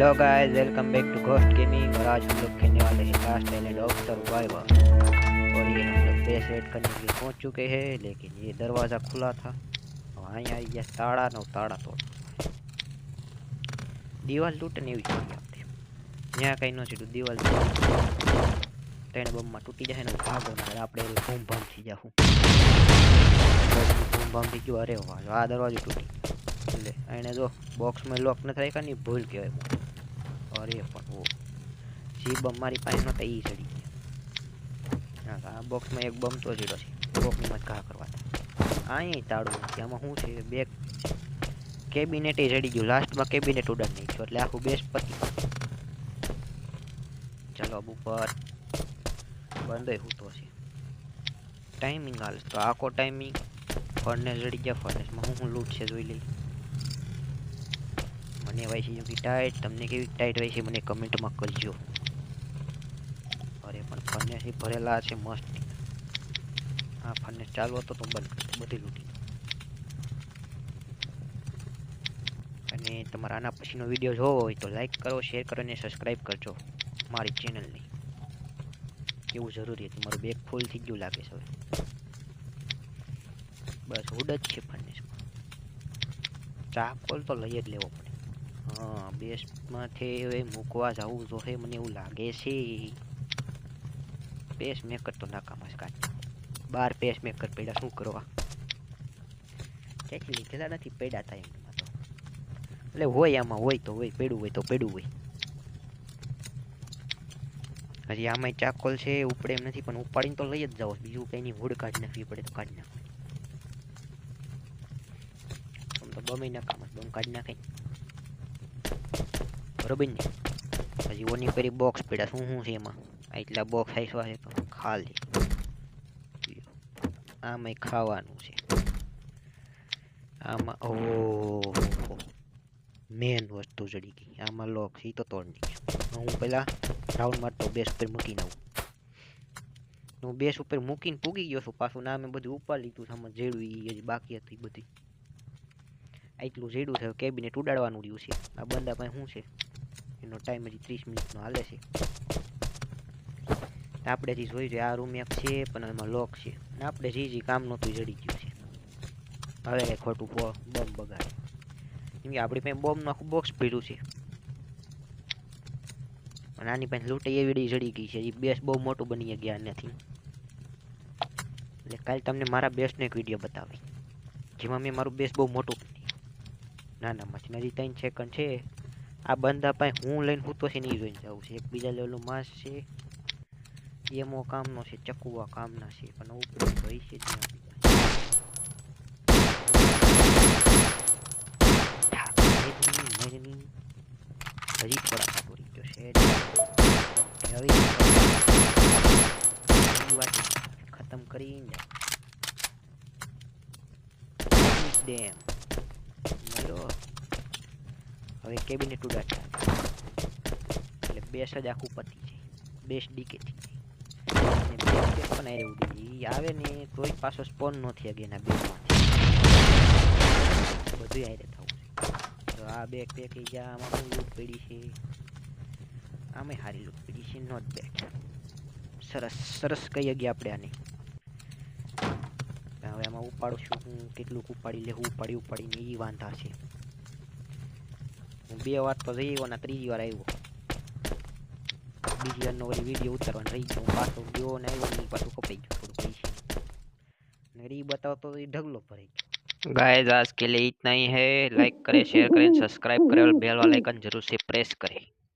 Hello guys, welcome back to Ghost Gaming. और आज हम लोग खेलने वाले हैं लास्ट आइलैंड ऑफ सर्वाइवर। और ये हम लोग बेस रेड करने के लिए पहुंच चुके हैं, लेकिन ये दरवाज़ा खुला था। वहाँ आई गया ताड़ा नो ताड़ा तोड़ दीवार तूटने एवी थी आपने ત્યાં કઈ ન છૂટું દિવાલ ત્રણ બમમાં તૂટી જાય ને ભાગો ના આપણે ભૂમ ભામ થઈ જાવું ભૂમ ભામ થઈ ગયું. અરે વાહ, આ દરવાજો તૂટી એટલે એને જો બોક્સમાં લોક નથી રાખ્યા ની ભૂલ કહેવાય. અરે પણ ઓ સી બમ મારી પાસે નહોતા એ ચડી ગયા. આ બોક્સમાં એક બમ તો ચડ્યો છે, બોક્સમાં ઘા કરવા અહીં તાળું નથી. આમાં શું છે, બે કેબિનેટ ચડી ગયું. લાસ્ટમાં કેબિનેટ ઉડાડી નાખ્યું એટલે આખું બેસ પતી. ચાલો અબ ઉપર બંધ હું તો છે ટાઈમિંગ હાલ તો આખો ટાઈમિંગ ફર્નેસ જડી ગયા. ફર્નેસમાં હું લૂટ છે જોઈ લઈ. મને હોય છે જેવી ટાઈટ, તમને કેવી ટાઈટ હોય છે મને કમેન્ટમાં કરજો. અરે પણ ફર્નેસ ભરેલા છે મસ્ત. હા ફર્નેસ ચાલુ હતો તો બંધ બધી લૂંટી. અને તમારા આના પછીનો વિડીયો જોવો હોય તો લાઈક કરો, શેર કરો અને સબસ્ક્રાઈબ કરજો મારી ચેનલની. કેવું જરૂરી હતું, મારું બેગ ફૂલ થઈ ગયું લાગે છે હવે. બસ હુડ જ છે ફર્નેસમાં. ચાકોલ તો લઈ જ લેવો પડે. હા બેસમાંથી હવે મૂકવા જવું જોઈએ મને એવું લાગે છે. પેસ મેકર તો નાકામાં કાઢ. 12 પેસ મેકર પડ્યા, શું કરવા ક્યાંથી લીધેલા નથી, પડ્યા હતા એમમાં તો. એટલે હોય આમાં હોય તો હોય, પડ્યું હોય તો પડ્યું હોય. હજી આમાં ચાકોલ છે, ઉપડે એમ નથી પણ ઉપાડીને તો લઈ જ જાઓ. બીજું કંઈ નહીં, હુડ કાઢી નાખવી પડે તો કાઢી નાખવી. આમ તો બમે નાકામાં બમ કાઢી નાખે બરોબર ને. હજી ઓની પેરી બોક્સ પડ્યા, શું શું છે એમાં. એટલા બોક્સ આઈસવા છે તો ખાલી. આમાં ખાવાનું છે. આમાં ઓહો મેન વસ્તુ જડી ગઈ. આમાં લોક છે તો તોડ નાખ્યું. હું પેલા રાઉન્ડ મારતો બેસ ઉપર મૂકીને આવું. હું બેસ ઉપર મૂકીને પૂગી ગયો છું પાછું. ના મેં બધું ઉપાડી લીધું. આમાં જેડું હજી બાકી હતી બધી. એટલું જેડું થયું કેબિનેટ ઉડાડવાનું રહ્યું છે. આ બંદા પાસે શું છે, એનો ટાઈમ હજી 30 મિનિટનો હાલે છે. આપણે જે જોઈ જોઈએ આ રૂમ એક છે પણ એમાં લોક છે. આપણે જે કામ નહોતું જડી ગયું છે. હવે કંઈ ખોટું બોમ્બ બગાડે. કેમ કે આપણી પાસે બોમ્બનું આખું બોક્સ ભર્યું છે. અને આની પાસે લૂંટે એવી જડી ગઈ છે. એ બેસ બહુ મોટું બની ગયા નથી. એટલે કાલે તમને મારા બેસનો એક વિડીયો બતાવી જેમાં મેં મારું બેસ બહુ મોટું નાનામાંથી હજી 3 સેકન્ડ છે. આ બંદા પાસે હું લઈને હું તો છે ને એ જોઈને જવું છે. એક બીજા લેવલનું માસ છે, એમો કામનો છે, ચકુવા કામના છે, પણ ઉપર ભાઈ છે હજી થોડા કાપો રહી ગયો છે. હવે ખતમ કરીને ડેમ મળ્યો. હવે કેબિનેટ ઉડાડતા એટલે બેસ જ આખું પતી જાય. બેસ ડીકે થઈ જાય. પણ આરે ઉડી આવે ને તોય પાછો સ્પોન ન થઈ ગયા એના બેસમાંથી. બધું આરે થવું છે. તો આ બેગ પેકી જા. આમાં શું લૂંટ પડી છે, આમે સારી લૂંટ પડી છે. Not bad. સરસ સરસ કહી ગયા આપણે આને. હવે આમાં ઉપાડું છું હું, કેટલું ઉપાડી લે. ઉપાડીને એ વાંધા છે. હું 2 વાર તો જઈ આવ્યો ને ત્રીજી વાર આવ્યો. બીજી વારનો વળી વિડીયો ઉતારવાનો રહી ગયો. હું પાછો ગયો ને આવ્યો ને પાછું કપાઈ ગયું થોડું પૈસા. अगर ये बताओ तो ये ढगलो भरेगी। गाइस आज के लिए इतना ही है। लाइक करें, शेयर करें, सब्सक्राइब करें और बेल वाला आइकन जरूर से प्रेस करें।